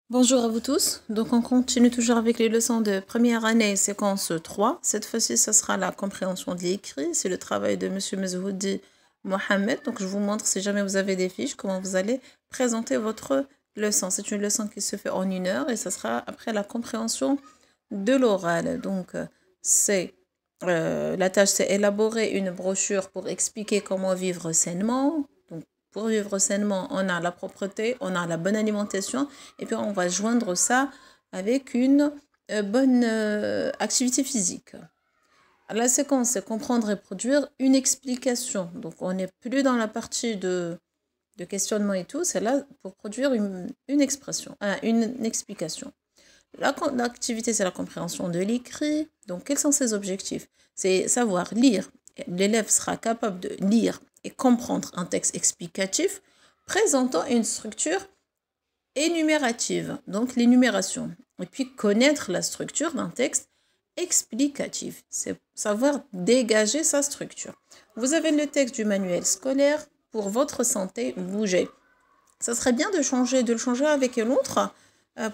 Bonjour à vous tous. Donc on continue toujours avec les leçons de première année, séquence 3. Cette fois-ci, ce sera la compréhension de l'écrit. C'est le travail de Monsieur Mezhoudi Mohamed. Donc je vous montre, si jamais vous avez des fiches, comment vous allez présenter votre leçon. C'est une leçon qui se fait en 1 heure et ce sera après la compréhension de l'oral. Donc la tâche, c'est élaborer une brochure pour expliquer comment vivre sainement. Pour vivre sainement, on a la propreté, on a la bonne alimentation, et puis on va joindre ça avec une bonne activité physique. La séquence, c'est comprendre et produire une explication. Donc, on n'est plus dans la partie de questionnement et tout, c'est là pour produire une explication. L'activité, c'est la compréhension de l'écrit. Donc, quels sont ses objectifs? C'est savoir lire. L'élève sera capable de lire et comprendre un texte explicatif présentant une structure énumérative, donc l'énumération. Et puis, connaître la structure d'un texte explicatif. C'est savoir dégager sa structure. Vous avez le texte du manuel scolaire pour votre santé, bougez. Ça serait bien de le changer avec l'autre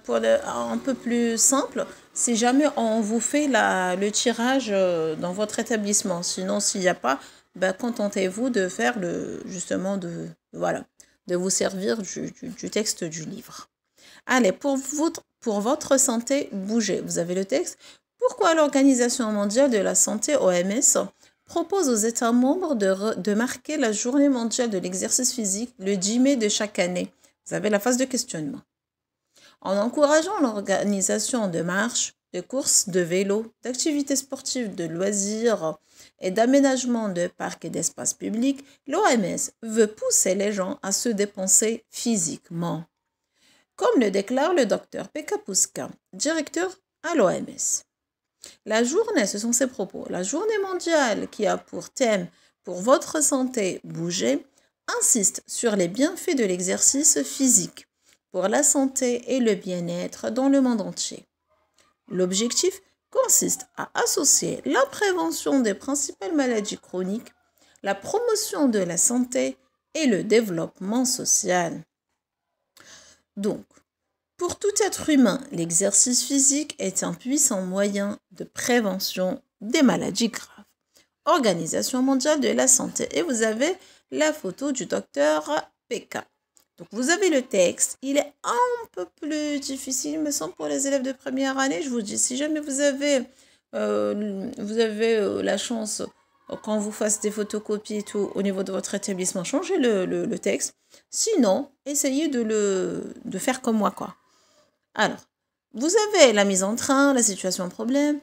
pour un peu plus simple, si jamais on vous fait le tirage dans votre établissement. Sinon, s'il n'y a pas, contentez-vous de faire justement de vous servir du texte du livre. Allez, pour votre santé, bougez. Vous avez le texte. Pourquoi l'Organisation mondiale de la santé, OMS, propose aux États membres de marquer la journée mondiale de l'exercice physique le 10 mai de chaque année? Vous avez la phase de questionnement. En encourageant l'organisation de marches, de courses, de vélo, d'activités sportives, de loisirs et d'aménagement de parcs et d'espaces publics, l'OMS veut pousser les gens à se dépenser physiquement. Comme le déclare le docteur Pekka Puska, directeur à l'OMS. La journée, ce sont ses propos, la journée mondiale qui a pour thème « Pour votre santé, bougez » insiste sur les bienfaits de l'exercice physique pour la santé et le bien-être dans le monde entier. L'objectif consiste à associer la prévention des principales maladies chroniques, la promotion de la santé et le développement social. Donc, pour tout être humain, l'exercice physique est un puissant moyen de prévention des maladies graves. Organisation mondiale de la santé. Et vous avez la photo du docteur Pekka. Donc, vous avez le texte. Il est un peu plus difficile, me semble, pour les élèves de première année. Je vous dis, si jamais vous avez la chance, quand vous fassiez des photocopies et tout, au niveau de votre établissement, changez le texte. Sinon, essayez de faire comme moi, quoi. Alors, vous avez la mise en train, la situation problème.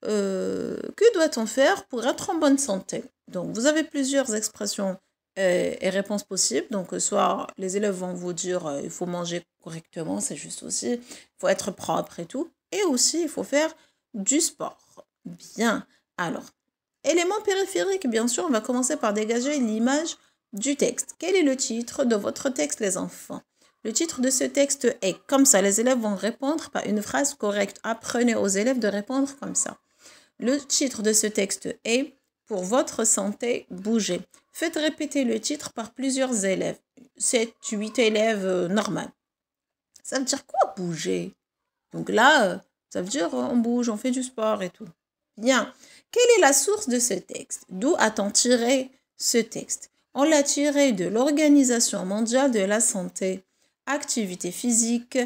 Que doit-on faire pour être en bonne santé? Donc, vous avez plusieurs expressions et réponses possibles. Donc, soit les élèves vont vous dire il faut manger correctement, c'est juste aussi, il faut être propre et tout. Et aussi, il faut faire du sport. Bien. Alors, éléments périphériques, bien sûr, on va commencer par dégager l'image du texte. Quel est le titre de votre texte, les enfants? Le titre de ce texte est comme ça. Les élèves vont répondre par une phrase correcte. Apprenez aux élèves de répondre comme ça. Le titre de ce texte est « Pour votre santé, bougez ». Faites répéter le titre par plusieurs élèves. 7, 8 élèves normaux. Ça veut dire quoi, bouger? Donc là, ça veut dire on bouge, on fait du sport et tout. Bien. Quelle est la source de ce texte? D'où a-t-on tiré ce texte? On l'a tiré de l'Organisation mondiale de la santé. Activité physique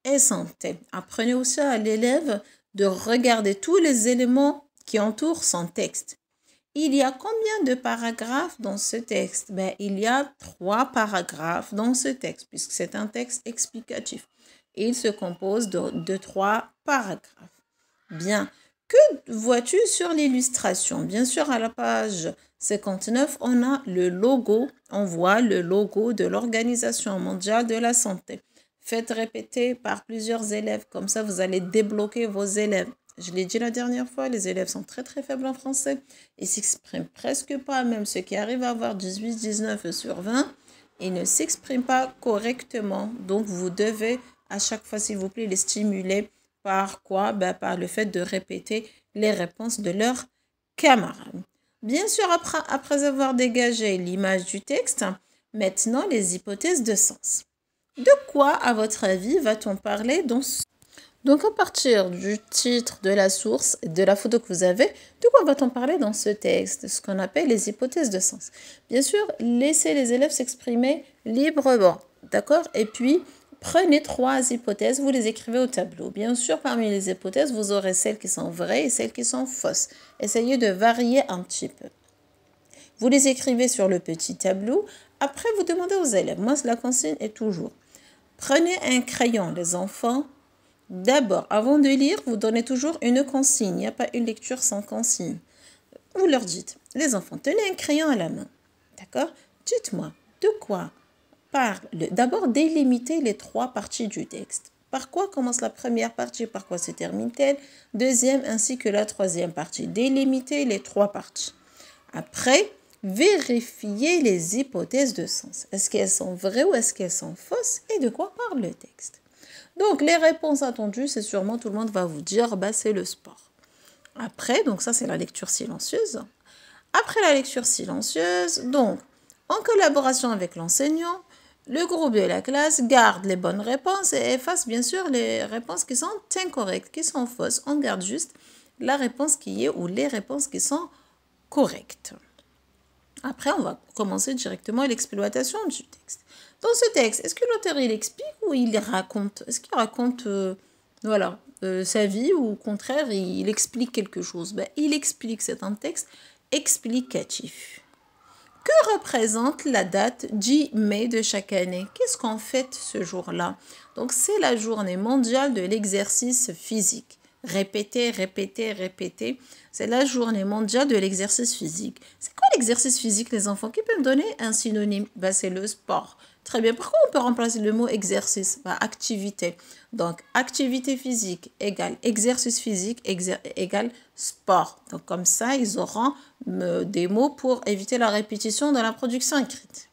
et santé. Apprenez aussi à l'élève de regarder tous les éléments qui entourent son texte. Il y a combien de paragraphes dans ce texte? Il y a 3 paragraphes dans ce texte, puisque c'est un texte explicatif. Il se compose de 3 paragraphes. Bien. Que vois-tu sur l'illustration? Bien sûr, à la page 59, on a le logo. On voit le logo de l'Organisation mondiale de la santé. Faites répéter par plusieurs élèves. Comme ça, vous allez débloquer vos élèves. Je l'ai dit la dernière fois, les élèves sont très très faibles en français. Ils s'expriment presque pas, même ceux qui arrivent à avoir 18, 19 sur 20. Ils ne s'expriment pas correctement. Donc, vous devez à chaque fois, s'il vous plaît, les stimuler. Par quoi? Par le fait de répéter les réponses de leurs camarades. Bien sûr, après avoir dégagé l'image du texte, maintenant les hypothèses de sens. De quoi, à votre avis, va-t-on parler dans ce... Donc, à partir du titre, de la source, de la photo que vous avez, de quoi va-t-on parler dans ce texte? Ce qu'on appelle les hypothèses de sens. Bien sûr, laissez les élèves s'exprimer librement, d'accord? Et puis, prenez 3 hypothèses, vous les écrivez au tableau. Bien sûr, parmi les hypothèses, vous aurez celles qui sont vraies et celles qui sont fausses. Essayez de varier un petit peu. Vous les écrivez sur le petit tableau. Après, vous demandez aux élèves. Moi, la consigne est toujours: prenez un crayon, les enfants. D'abord, avant de lire, vous donnez toujours une consigne. Il n'y a pas une lecture sans consigne. Vous leur dites, les enfants, tenez un crayon à la main. D'accord? Dites-moi, de quoi parle? D'abord, délimitez les 3 parties du texte. Par quoi commence la première partie? Par quoi se termine-t-elle? Deuxième ainsi que la troisième partie. Délimitez les 3 parties. Après, vérifiez les hypothèses de sens. Est-ce qu'elles sont vraies ou est-ce qu'elles sont fausses? Et de quoi parle le texte? Donc, les réponses attendues, c'est sûrement tout le monde va vous dire, c'est le sport. Après, donc ça, c'est la lecture silencieuse. Après la lecture silencieuse, donc, en collaboration avec l'enseignant, le groupe de la classe garde les bonnes réponses et efface bien sûr les réponses qui sont incorrectes, qui sont fausses. On garde juste la réponse qui est ou les réponses qui sont correctes. Après, on va commencer directement l'exploitation du texte. Dans ce texte, est-ce que l'auteur il explique ou il raconte? Est-ce qu'il raconte sa vie ou au contraire il explique quelque chose? Il explique, c'est un texte explicatif. Que représente la date 10 mai de chaque année? Qu'est-ce qu'on fête ce jour-là? Donc c'est la journée mondiale de l'exercice physique. Répétez, répétez, répétez. C'est la journée mondiale de l'exercice physique. C'est quoi l'exercice physique, les enfants? Qui peut me donner un synonyme? C'est le sport. Très bien. Pourquoi on peut remplacer le mot exercice? Activité. Donc, activité physique égale exercice physique égale sport. Donc, comme ça, ils auront des mots pour éviter la répétition dans la production écrite.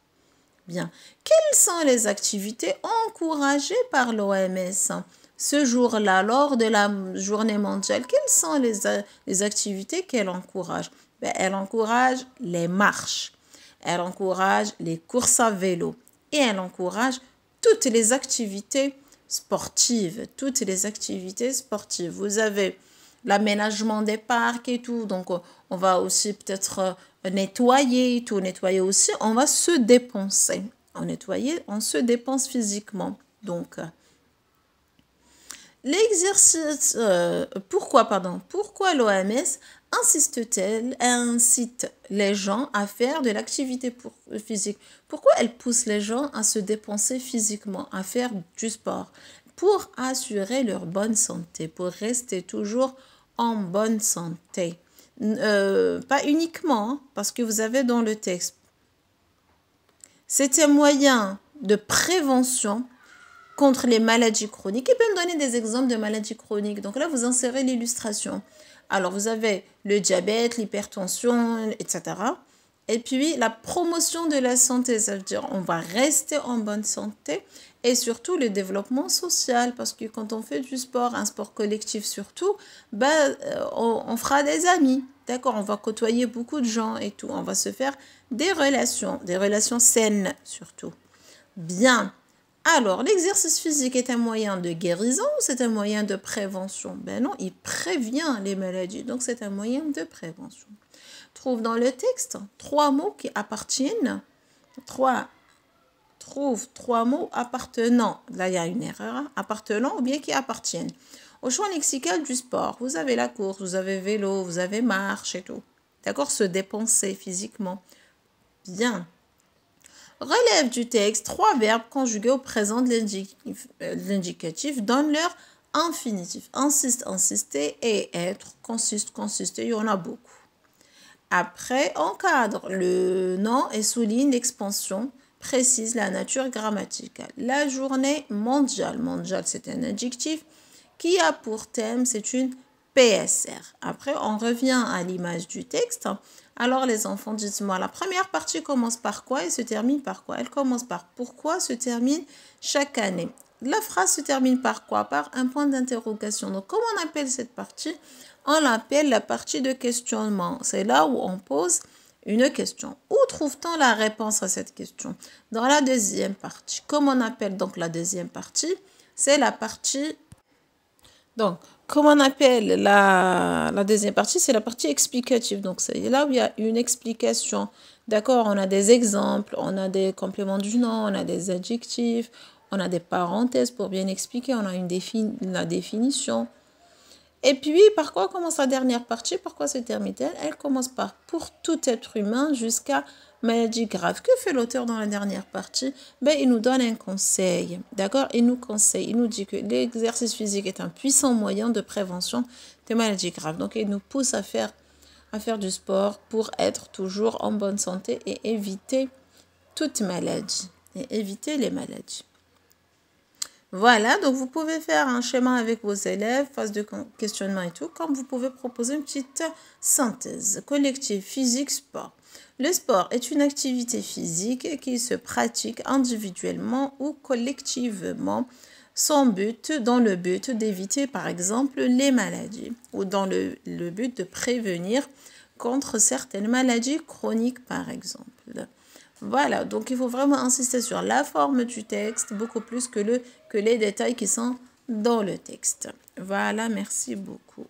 Bien. Quelles sont les activités encouragées par l'OMS ce jour-là, lors de la journée mondiale? Quelles sont les activités qu'elle encourage? Elle encourage les marches, elle encourage les courses à vélo et elle encourage toutes les activités sportives. Toutes les activités sportives. Vous avez l'aménagement des parcs et tout, donc on va aussi peut-être nettoyer, tout nettoyer aussi, on va se dépenser. En nettoyer, on se dépense physiquement. Donc, l'exercice, pourquoi l'OMS incite les gens à faire de l'activité physique? Pourquoi elle pousse les gens à se dépenser physiquement, à faire du sport? Pour assurer leur bonne santé, pour rester toujours en bonne santé. Pas uniquement, parce que vous avez dans le texte, c'est un moyen de prévention contre les maladies chroniques. Il peut me donner des exemples de maladies chroniques. Donc là, vous insérez l'illustration. Alors, vous avez le diabète, l'hypertension, etc. Et puis, la promotion de la santé, ça veut dire on va rester en bonne santé. Et surtout, le développement social, parce que quand on fait du sport, un sport collectif surtout, on fera des amis. D'accord, on va côtoyer beaucoup de gens et tout. On va se faire des relations saines surtout. Bien. Alors, l'exercice physique est un moyen de guérison ou c'est un moyen de prévention? Non, il prévient les maladies, donc c'est un moyen de prévention. Trouve dans le texte 3 mots qui appartiennent. Trouve 3 mots appartenant. Là, il y a une erreur. Appartenant ou bien qui appartiennent. Au champ lexical du sport, vous avez la course, vous avez vélo, vous avez marche et tout. D'accord? Se dépenser physiquement. Bien. Relève du texte 3 verbes conjugués au présent de l'indicatif. Donne leur infinitif. Insiste, insister et être. Consiste, consister. Il y en a beaucoup. Après, encadre le nom et souligne l'expansion. Précise la nature grammaticale. La journée mondiale. Mondiale, c'est un adjectif qui a pour thème, c'est une PSR. Après, on revient à l'image du texte. Alors, les enfants, dites-moi, la première partie commence par quoi et se termine par quoi? Elle commence par pourquoi, se termine chaque année. La phrase se termine par quoi? Par un point d'interrogation. Donc, comment on appelle cette partie? On l'appelle la partie de questionnement. C'est là où on pose une question. Où trouve-t-on la réponse à cette question? Dans la deuxième partie. Comme on appelle donc la deuxième partie, c'est la partie... Donc, comme on appelle la deuxième partie, c'est la partie explicative. Donc, c'est là où il y a une explication. D'accord? On a des exemples, on a des compléments du nom, on a des adjectifs, on a des parenthèses pour bien expliquer, on a la définition. Et puis, par quoi commence la dernière partie? Par quoi se termine-t-elle? Elle commence par pour tout être humain jusqu'à maladie grave. Que fait l'auteur dans la dernière partie? Ben, il nous donne un conseil. D'accord? Il nous conseille. Il nous dit que l'exercice physique est un puissant moyen de prévention des maladies graves. Donc, il nous pousse à faire du sport pour être toujours en bonne santé et éviter toute maladie. Et éviter les maladies. Voilà, donc vous pouvez faire un schéma avec vos élèves, phase de questionnement et tout, comme vous pouvez proposer une petite synthèse. Collectif, physique, sport. Le sport est une activité physique qui se pratique individuellement ou collectivement dans le but d'éviter par exemple les maladies ou dans le but de prévenir contre certaines maladies chroniques par exemple. Voilà, donc il faut vraiment insister sur la forme du texte, beaucoup plus que les détails qui sont dans le texte. Voilà, merci beaucoup.